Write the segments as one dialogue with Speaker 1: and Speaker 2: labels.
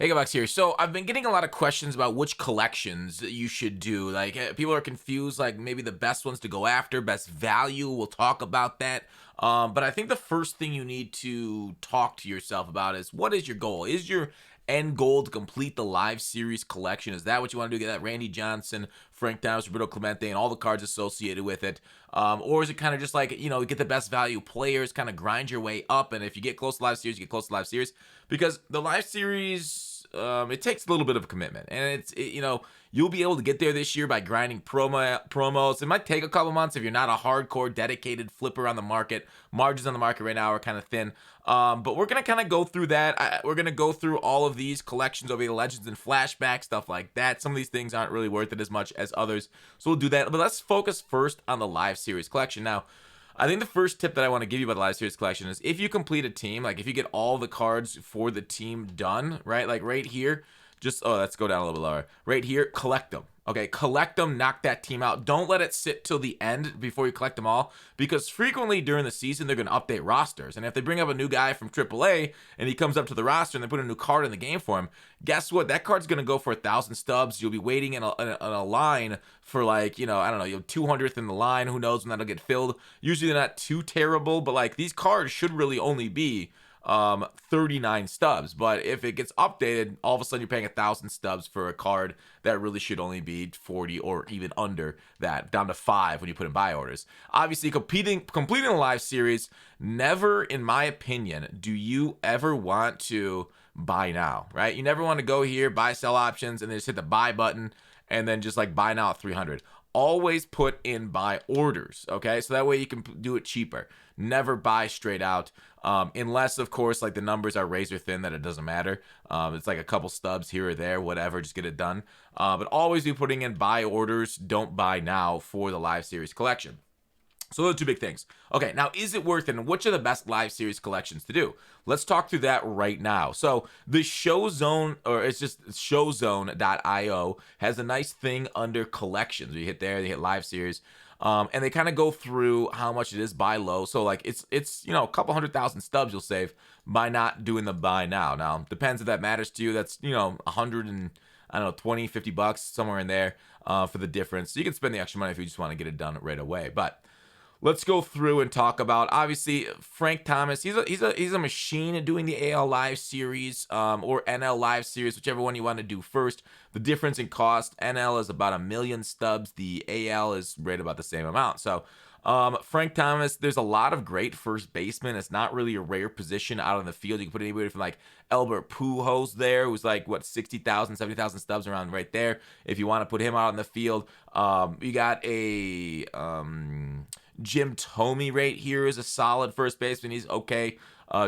Speaker 1: Hey, Gutfoxx here. So I've been getting a lot of questions about which collections you should do. Like people are confused, like maybe the best ones to go after, best value. We'll talk about that. But I think the first thing you need to talk to yourself about is what is your goal? Is your end goal to complete the live series collection? Is that what you want to do? Get that Randy Johnson, Frank Thomas, Roberto Clemente, and all the cards associated with it? Or is it kind of just like, get the best value players, kind of grind your way up? And if you get close to live series, you get close to live series. Because the live series, it takes a little bit of a commitment, and you'll be able to get there this year by grinding promos. It might take a couple months if you're not a hardcore dedicated flipper on the market. Margins on the market right now are kind of thin, but we're gonna kind of go through that. We're gonna go through all of these collections over the Legends and Flashbacks, stuff like that. Some of these things aren't really worth it as much as others, so we'll do that. But let's focus first on the live series collection now. I think the first tip that I want to give you about the live series collection is if you complete a team, like if you get all the cards for the team done, right? Like right here, let's go down a little bit lower. Right here, collect them. Okay, collect them, knock that team out. Don't let it sit till the end before you collect them all, because frequently during the season, they're going to update rosters. And if they bring up a new guy from AAA and he comes up to the roster and they put a new card in the game for him, guess what? That card's going to go for 1,000 stubs. You'll be waiting in a line for I don't know, 200th in the line. Who knows when that'll get filled? Usually they're not too terrible, but like these cards should really only be 39 stubs, but if it gets updated, all of a sudden you're paying 1,000 stubs for a card that really should only be 40 or even under that, down to 5 when you put in buy orders. Obviously, completing a live series, never, in my opinion, do you ever want to buy now, right? You never want to go here, buy sell options, and then just hit the buy button and then just like buy now at 300. Always put in buy orders, okay? So that way you can do it cheaper. Never buy straight out, unless, of course, like the numbers are razor thin that it doesn't matter. It's like a couple stubs here or there, whatever, just get it done. But always be putting in buy orders. Don't buy now for the live series collection. So those are two big things. Okay, now is it worth it, and which are the best live series collections to do? Let's talk through that right now. So the Show Zone, or it's just showzone.io, has a nice thing under collections. You hit there, they hit live series, and they kind of go through how much it is buy low. So like it's a couple 100,000 stubs you'll save by not doing the buy now. Now depends if that matters to you. That's 100 and I don't know, 20, 50 bucks somewhere in there for the difference. So you can spend the extra money if you just want to get it done right away. But let's go through and talk about, obviously, Frank Thomas. He's a machine at doing the AL Live Series or NL Live Series, whichever one you want to do first. The difference in cost, NL is about 1 million stubs. The AL is right about the same amount. So Frank Thomas, there's a lot of great first basemen. It's not really a rare position out on the field. You can put anybody from like Albert Pujols there, who's like, 60,000, 70,000 stubs around right there. If you want to put him out on the field, you got a Jim Thome right here is a solid first baseman. He's okay.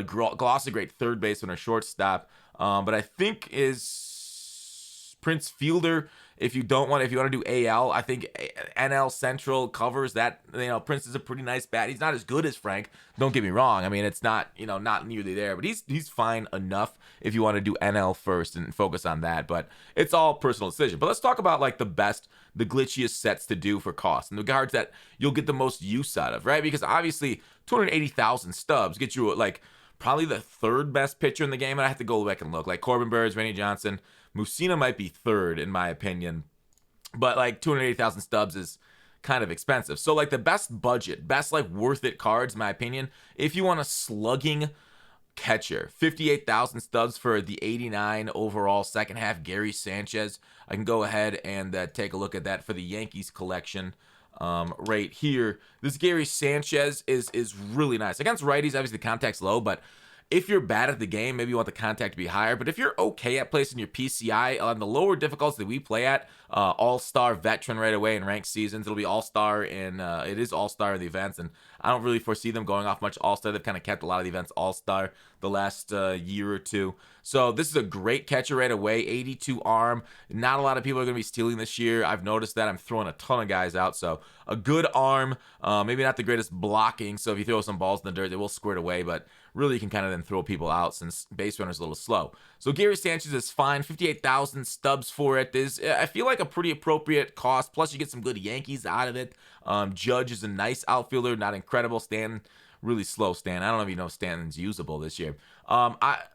Speaker 1: Gloss, a great third baseman or shortstop. But I think is Prince Fielder. If you want to do AL, I think NL Central covers that. Prince is a pretty nice bat. He's not as good as Frank. Don't get me wrong. I mean, it's not nearly there, but he's fine enough if you want to do NL first and focus on that. But it's all personal decision. But let's talk about like the glitchiest sets to do for cost and the cards that you'll get the most use out of, right? Because obviously 280,000 stubs get you like probably the third best pitcher in the game. And I have to go back and look, like Corbin Burns, Randy Johnson. Mussina might be third in my opinion, but like 280,000 stubs is kind of expensive. So like the best budget, like worth it cards, in my opinion, if you want a slugging catcher, 58,000 stubs for the 89 overall second half Gary Sanchez. I can go ahead and take a look at that for the Yankees collection. Right here, this Gary Sanchez is really nice against righties. Obviously the contact's low, but if you're bad at the game, maybe you want the contact to be higher. But if you're okay at placing your PCI on the lower difficulties that we play at, all-star veteran right away in ranked seasons, it'll be all-star it is all-star in the events, and I don't really foresee them going off much all-star. They've kind of kept a lot of the events all-star the last year or two. So this is a great catcher right away, 82 arm. Not a lot of people are going to be stealing this year. I've noticed that. I'm throwing a ton of guys out, so a good arm, maybe not the greatest blocking, so if you throw some balls in the dirt, they will squirt away, but really you can kind of then throw people out since base runner's a little slow. So Gary Sanchez is fine, 58,000 stubs for it. I feel like a pretty appropriate cost, plus you get some good Yankees out of it. Judge is a nice outfielder, not incredible. Stan really slow Stan. I don't even know if Stanton's usable this year.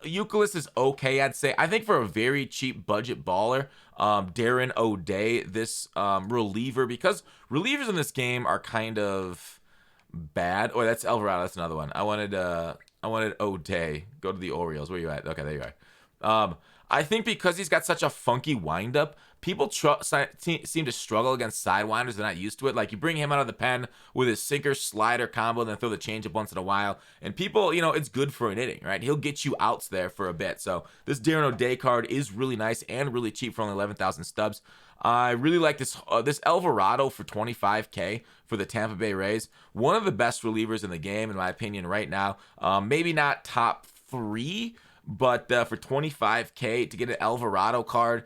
Speaker 1: Euclid is okay, I'd say. I think for a very cheap budget baller, Darren O'Day, this reliever, because relievers in this game are kind of bad. Oh, that's Alvarado. That's another one. I wanted O'Day. Go to the Orioles. Where you at? Okay, there you are. I think because he's got such a funky windup, people seem to struggle against sidewinders. They're not used to it. Like, you bring him out of the pen with his sinker slider combo, and then throw the changeup once in a while, and people, it's good for an inning, right? He'll get you outs there for a bit. So this Darren O'Day card is really nice and really cheap for only 11,000 stubs. I really like this Alvarado for 25K for the Tampa Bay Rays. One of the best relievers in the game, in my opinion, right now. Maybe not top 3, but for 25K to get an Alvarado card,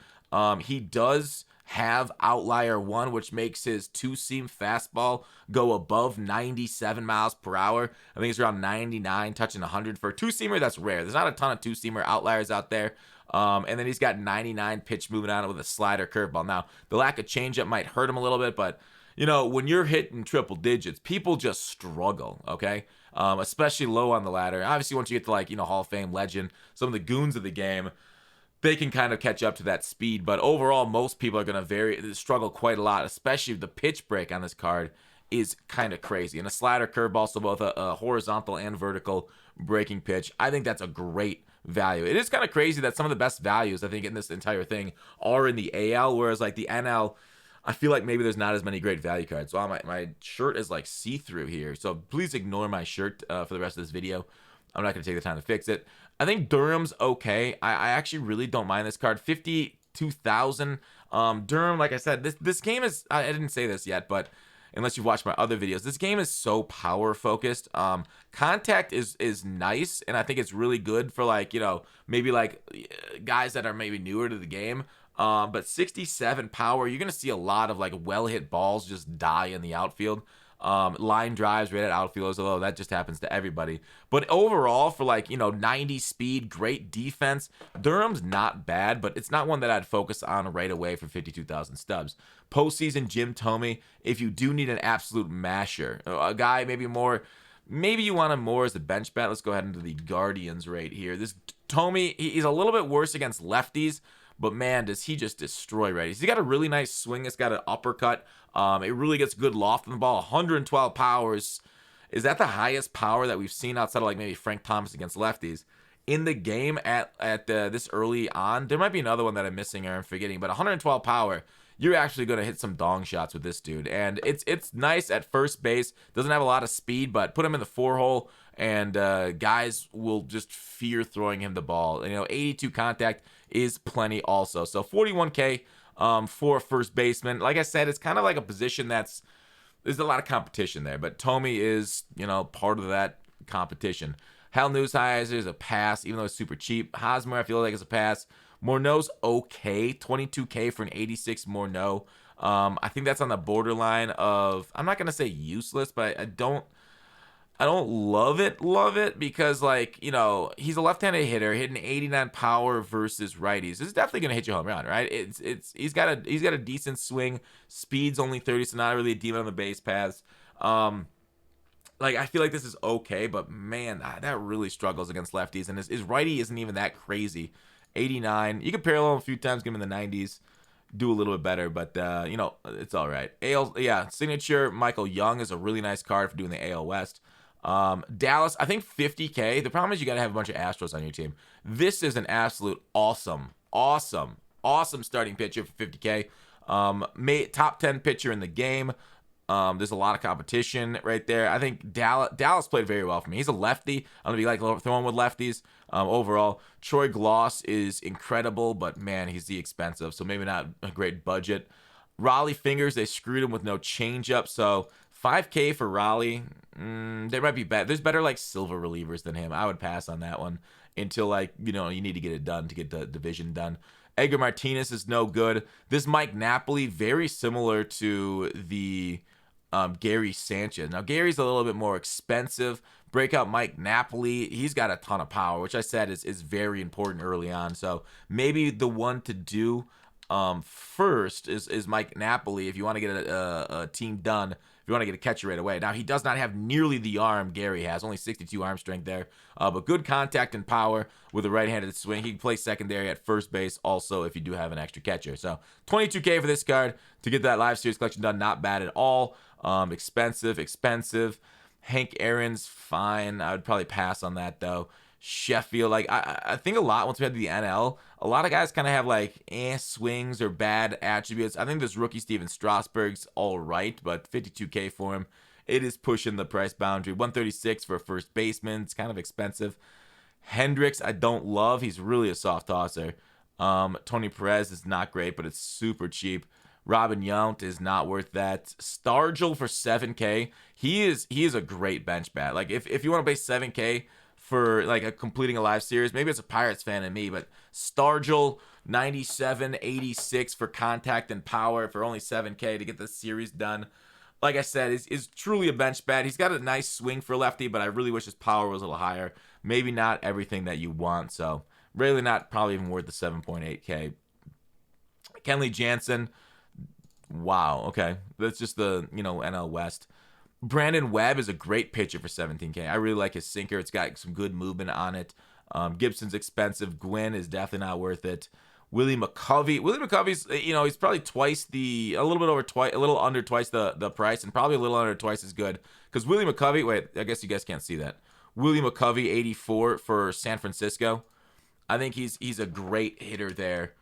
Speaker 1: he does have outlier 1, which makes his two-seam fastball go above 97 miles per hour. I think it's around 99, touching 100 for a two-seamer. That's rare. There's not a ton of two-seamer outliers out there. And then he's got 99 pitch moving on it with a slider curveball. Now, the lack of changeup might hurt him a little bit, but when you're hitting triple digits, people just struggle, okay? Especially low on the ladder. Obviously, once you get to Hall of Fame legend, some of the goons of the game, they can kind of catch up to that speed. But overall, most people are going to struggle quite a lot, especially the pitch break on this card is kind of crazy. And a slider curveball, so both a horizontal and vertical breaking pitch. I think that's a great value. It is kind of crazy that some of the best values, I think, in this entire thing are in the AL, whereas the NL, I feel like maybe there's not as many great value cards. Wow, my shirt is see-through here, so please ignore my shirt for the rest of this video. I'm not going to take the time to fix it. I think Durham's okay. I actually really don't mind this card. 52,000. Durham, like I said, this game is, I didn't say this yet, but unless you've watched my other videos, this game is so power focused. Contact is nice, and I think it's really good for maybe guys that are maybe newer to the game. But 67 power, you're gonna see a lot of well hit balls just die in the outfield. Line drives right at outfielders, although that just happens to everybody. But overall, for 90 speed, great defense, Durham's not bad, but it's not one that I'd focus on right away for 52,000 stubs. Postseason Jim Thome, if you do need an absolute masher, a guy maybe you want him more as a bench bat. Let's go ahead into the Guardians right here. This Thome, he's a little bit worse against lefties, but man, does he just destroy righties. He's got a really nice swing. It's got an uppercut. It really gets good loft on the ball. 112 powers. Is that the highest power that we've seen outside of maybe Frank Thomas against lefties in the game at this early on? There might be another one that I'm missing or I'm forgetting, but 112 power, you're actually going to hit some dong shots with this dude. And it's nice at first base. Doesn't have a lot of speed, but put him in the 4-hole, and guys will just fear throwing him the ball. 82 contact is plenty also. So 41K for a first baseman. Like I said, it's kind of like a position there's a lot of competition there, but Thome is, part of that competition. Hal Newsheiser is a pass, even though it's super cheap. Hosmer, I feel like, is a pass. Morneau's okay, 22K for an 86 Morneau. I think that's on the borderline of, I'm not going to say useless, but I don't love it because he's a left-handed hitter hitting 89 power versus righties. This is definitely going to hit you home run, right? He's got a decent swing. Speed's only 30, so not really a demon on the base paths. I feel like this is okay, but man, that really struggles against lefties, and his righty isn't even that crazy. 89. You can parallel him a few times, give him in the 90s, do a little bit better, but it's all right. Signature Michael Young is a really nice card for doing the AL West. Dallas, I think 50K. The problem is you got to have a bunch of Astros on your team. This is an absolute awesome starting pitcher for 50K. Top 10 pitcher in the game. There's a lot of competition right there. I think Dallas played very well for me. He's a lefty. I don't know if you throwing with lefties. Overall, Troy Gloss is incredible, but man, he's the expensive, so maybe not a great budget. Raleigh Fingers, they screwed him with no changeup, so 5K for Raleigh. There might be better. There's better silver relievers than him. I would pass on that one until you need to get it done to get the division done. Edgar Martinez is no good. This Mike Napoli, very similar to the Gary Sanchez. Now, Gary's a little bit more expensive. Breakout Mike Napoli, he's got a ton of power, which I said is very important early on. So maybe the one to do first is Mike Napoli if you want to get a team done if you want to get a catcher right away. Now, he does not have nearly the arm Gary has, only 62 arm strength there, but good contact and power with a right-handed swing. He can play secondary at first base also if you do have an extra catcher. So $22K for this card to get that live series collection done. Not bad at all. Expensive. Hank Aaron's fine. I would probably pass on that though. Sheffield, like I think a lot once we had the NL, a lot of guys kind of have like swings or bad attributes. I think this rookie Steven Strasburg's all right, but $52K for him, it is pushing the price boundary. $136 for a first baseman, it's kind of expensive. Hendricks, I don't love. He's really a soft tosser. Tony Perez is not great, but it's super cheap. Robin Yount is not worth that. Stargell for $7K. He is a great bench bat. Like if you want to pay $7K for like completing a live series, maybe it's a Pirates fan in me, but Stargell 97, 86 for contact and power for only $7K to get the series done. Like I said, is truly a bench bat. He's got a nice swing for lefty, but I really wish his power was a little higher. Maybe not everything that you want, so really not probably even worth the 7.8K. Kenley Jansen, wow, okay. That's just the, NL West. Brandon Webb is a great pitcher for $17K. I really like his sinker. It's got some good movement on it. Gibson's expensive. Gwynn is definitely not worth it. Willie McCovey. Willie McCovey's, he's probably a little under twice the price, and probably a little under twice as good. Because Willie McCovey, wait, I guess you guys can't see that. Willie McCovey, 84 for San Francisco. I think he's a great hitter there.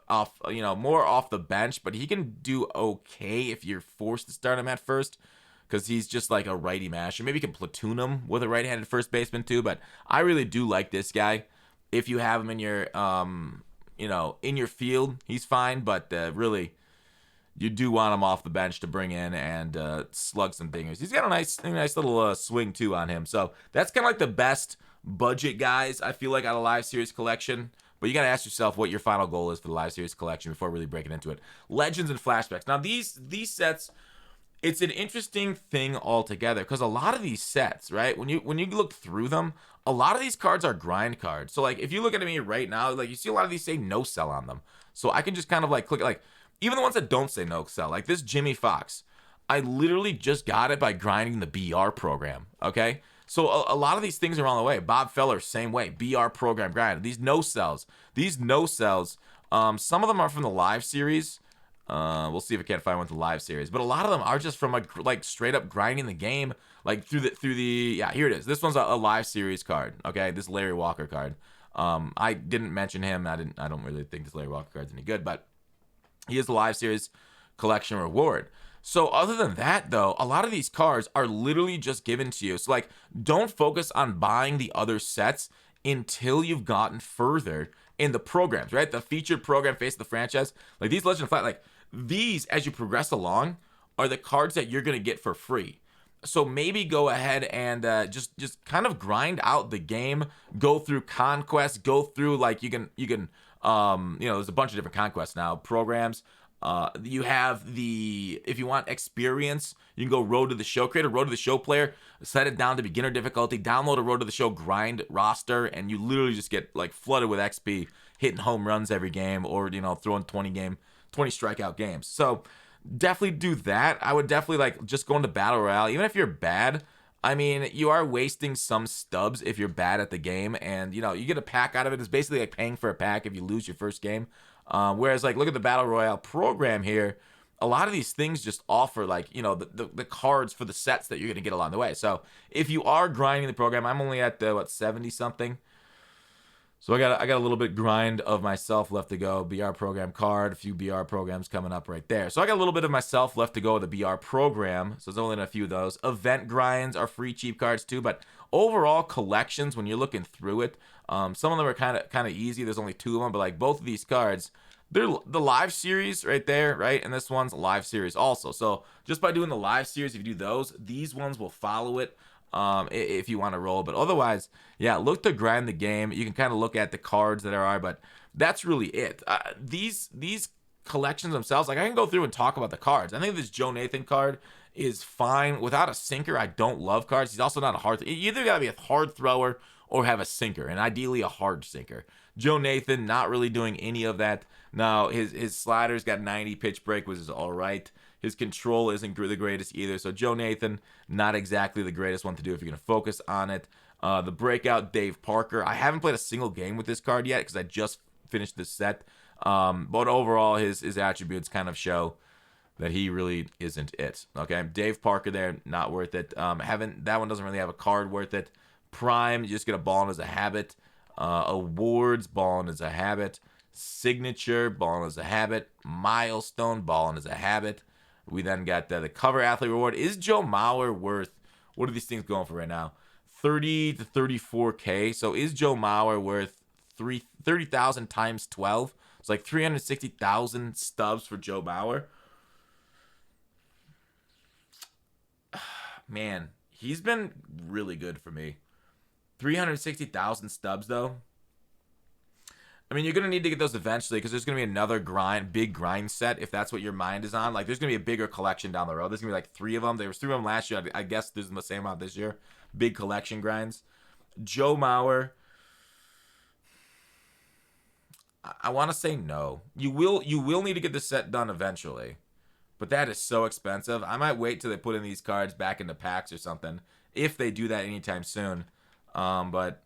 Speaker 1: More off the bench, but he can do okay if you're forced to start him at first, because he's just like a righty masher. Maybe you can platoon him with a right-handed first baseman too, but I really do like this guy. If you have him in your, in your field, he's fine, but really, you do want him off the bench to bring in and slug some dingers. He's got a nice little swing too on him, so that's kind of like the best budget guys I feel like out of live series collection. But you got to ask yourself what your final goal is for the live series collection before really breaking into it. Legends and Flashbacks. Now, these sets, it's an interesting thing altogether, because a lot of these sets, right, when you look through them, a lot of these cards are grind cards. So, like, if you look at me right now, like, you see a lot of these say no sell on them. So I can just kind of, like, click, like, even the ones that don't say no sell, like this Jimmy Fox, I literally just got it by grinding the BR program, okay? So a lot of these things are on the way. Bob Feller, same way. BR program grind. These no sells. Some of them are from the live series. We'll see if I can't find one with the live series. But a lot of them are just from like straight up grinding the game. Like through the yeah, here it is. This one's a live series card. Okay, this Larry Walker card. I didn't mention him. I don't really think this Larry Walker card's any good, but he is the live series collection reward. So other than that, though, a lot of these cards are literally just given to you. So, like, don't focus on buying the other sets until you've gotten further in the programs, right? The featured program, Face of the Franchise, like these Legend of Flat, like these, as you progress along, are the cards that you're going to get for free. So maybe go ahead and just kind of grind out the game, go through conquests, go through, like, you can there's a bunch of different conquests now, programs. You have if you want experience, you can go Road to the Show, create a Road to the Show player, set it down to beginner difficulty, download a Road to the Show grind roster, and you literally just get like flooded with XP, hitting home runs every game, or throwing 20 strikeout games. So definitely do that. I would definitely like just go into Battle Royale, even if you're bad. I mean, you are wasting some stubs if you're bad at the game, and you get a pack out of it. It's basically like paying for a pack if you lose your first game. Whereas, like, look at the Battle Royale program here. A lot of these things just offer, like, the cards for the sets that you're going to get along the way. So if you are grinding the program, I'm only at 70 something. So I got a little bit grind of myself left to go. BR program card, a few BR programs coming up right there. So I got a little bit of myself left to go with the BR program. So there's only a few of those. Event grinds are free cheap cards too, but overall collections, when you're looking through it, some of them are kind of easy. There's only 2 of them, but like both of these cards, they're the live series right there, right? And this one's a live series also. So just by doing the live series, if you do those, these ones will follow it. If you want to roll, but otherwise, yeah, look to grind the game. You can kind of look at the cards that are, but that's really it. These collections themselves, like I can go through and talk about the cards. I think this Joe Nathan card is fine without a sinker. I don't love cards. He's also not a hard. You either gotta be a hard thrower or have a sinker, and ideally a hard sinker. Joe Nathan, not really doing any of that. Now, his slider's got 90 pitch break, which is all right. His control isn't the greatest either. So Joe Nathan, not exactly the greatest one to do if you're going to focus on it. The breakout, Dave Parker. I haven't played a single game with this card yet because I just finished this set. But overall, his attributes kind of show that he really isn't it. Okay, Dave Parker there, not worth it. That one doesn't really have a card worth it. Prime, you just get a balling as a habit. Awards, balling as a habit. Signature, balling as a habit. Milestone, balling as a habit. We then got the cover athlete reward. Is Joe Mauer worth, what are these things going for right now? 30 to 34K. So is Joe Mauer worth 30,000 times 12? It's like 360,000 stubs for Joe Mauer. Man, he's been really good for me. 360,000 stubs, though. I mean, you're going to need to get those eventually because there's going to be another big grind set if that's what your mind is on. Like, there's going to be a bigger collection down the road. There's going to be like 3 of them. There was 3 of them last year. I guess there's the same amount this year. Big collection grinds. Joe Mauer. I want to say no. You will need to get this set done eventually. But that is so expensive. I might wait till they put in these cards back into packs or something. If they do that anytime soon. But,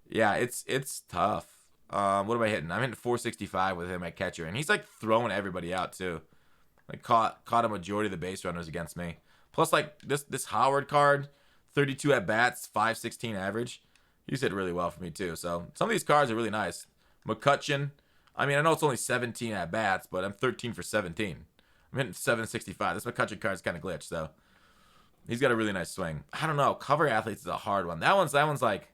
Speaker 1: yeah, it's tough. What am I hitting? I'm hitting 465 with him at catcher. And he's, like, throwing everybody out, too. Like, caught a majority of the base runners against me. Plus, like, this Howard card, 32 at-bats, 516 average. He's hit really well for me, too. So, some of these cards are really nice. McCutcheon. I mean, I know it's only 17 at-bats, but I'm 13 for 17. I'm hitting 765. This McCutcheon card is kind of glitched, so he's got a really nice swing. I don't know. Cover athletes is a hard one. That one's like,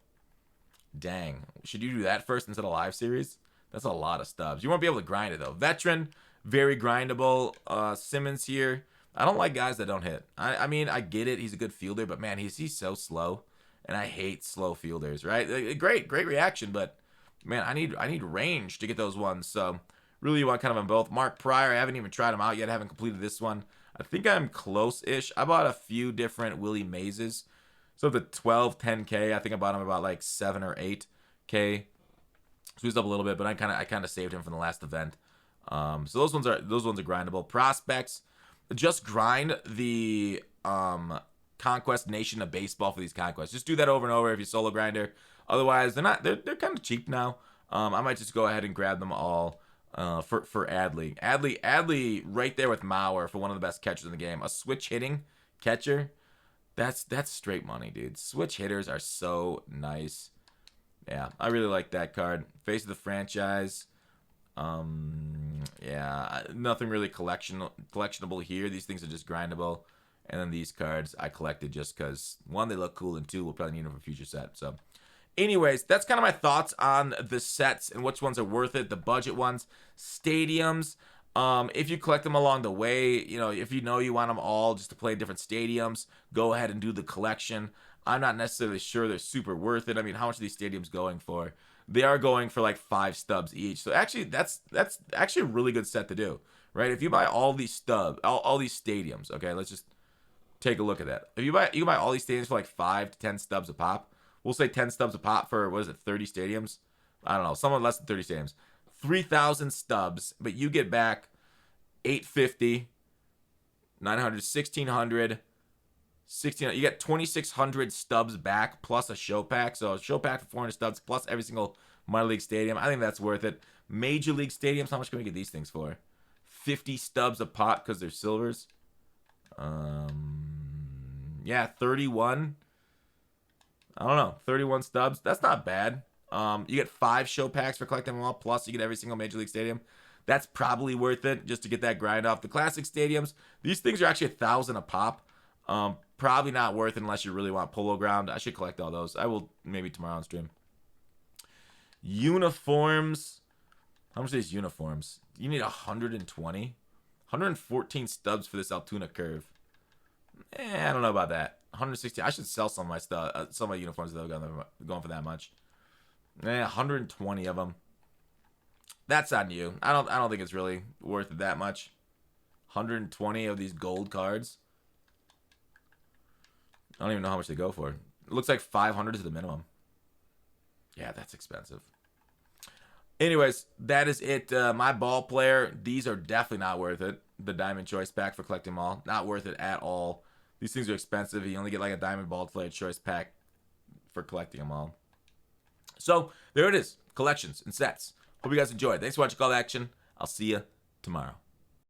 Speaker 1: dang. Should you do that first instead of live series? That's a lot of stubs. You won't be able to grind it, though. Veteran, very grindable. Simmons here. I don't like guys that don't hit. I mean, I get it. He's a good fielder, but, man, he's so slow. And I hate slow fielders, right? Great reaction, but, man, I need range to get those ones, so really you want kind of them both. Mark Pryor, I haven't even tried them out yet. I haven't completed this one. I think I'm close-ish. I bought a few different Willie Mazes. So the 12, 10K, I think I bought him about like 7 or 8K. Squeezed up a little bit, but I kind of saved him from the last event. So those ones are grindable. Prospects, just grind the Conquest Nation of Baseball for these conquests. Just do that over and over if you're solo grinder. Otherwise, they're kind of cheap now. I might just go ahead and grab them all. For Adley. Adley right there with Mauer for one of the best catchers in the game. A switch hitting catcher, that's straight money, dude. Switch hitters are so nice. Yeah, I really like that card. Face of the franchise. Yeah, nothing really collectionable here. These things are just grindable. And then these cards I collected just because, 1, they look cool, and 2, we'll probably need them for future set. So anyways, that's kind of my thoughts on the sets and which ones are worth it, the budget ones. Stadiums, if you collect them along the way, if you want them all just to play in different stadiums, go ahead and do the collection. I'm not necessarily sure they're super worth it. I mean, how much are these stadiums going for? They are going for like 5 stubs each. So actually, that's actually a really good set to do, right? If you buy all these all these stadiums, okay, let's just take a look at that. If you can buy all these stadiums for like 5 to 10 stubs a pop. We'll say 10 stubs a pop for, 30 stadiums? I don't know. Somewhat less than 30 stadiums. 3,000 stubs, but you get back 850, 900, 1,600, 1,600. You get 2,600 stubs back plus a show pack. So a show pack for 400 stubs plus every single minor league stadium. I think that's worth it. Major league stadiums, how much can we get these things for? 50 stubs a pop because they're silvers. Yeah, 31. I don't know, 31 stubs. That's not bad. You get 5 show packs for collecting them all, plus you get every single Major League Stadium. That's probably worth it just to get that grind off. The classic stadiums, these things are actually 1,000 a pop. Probably not worth it unless you really want Polo Ground. I should collect all those. I will maybe tomorrow on stream. Uniforms. How much are these uniforms? You need 120. 114 stubs for this Altoona curve. I don't know about that. 160. I should sell some of my stuff, some of my uniforms that are going for that much. 120 of them. That's on you. I don't think it's really worth it that much. 120 of these gold cards. I don't even know how much they go for. It looks like 500 is the minimum. Yeah, that's expensive. Anyways, that is it. My ball player, these are definitely not worth it. The Diamond Choice Pack for collecting them all. Not worth it at all. These things are expensive. You only get like a Diamond Ball Player Choice Pack for collecting them all. So, there it is. Collections and sets. Hope you guys enjoyed. Thanks for watching Call to Action. I'll see you tomorrow.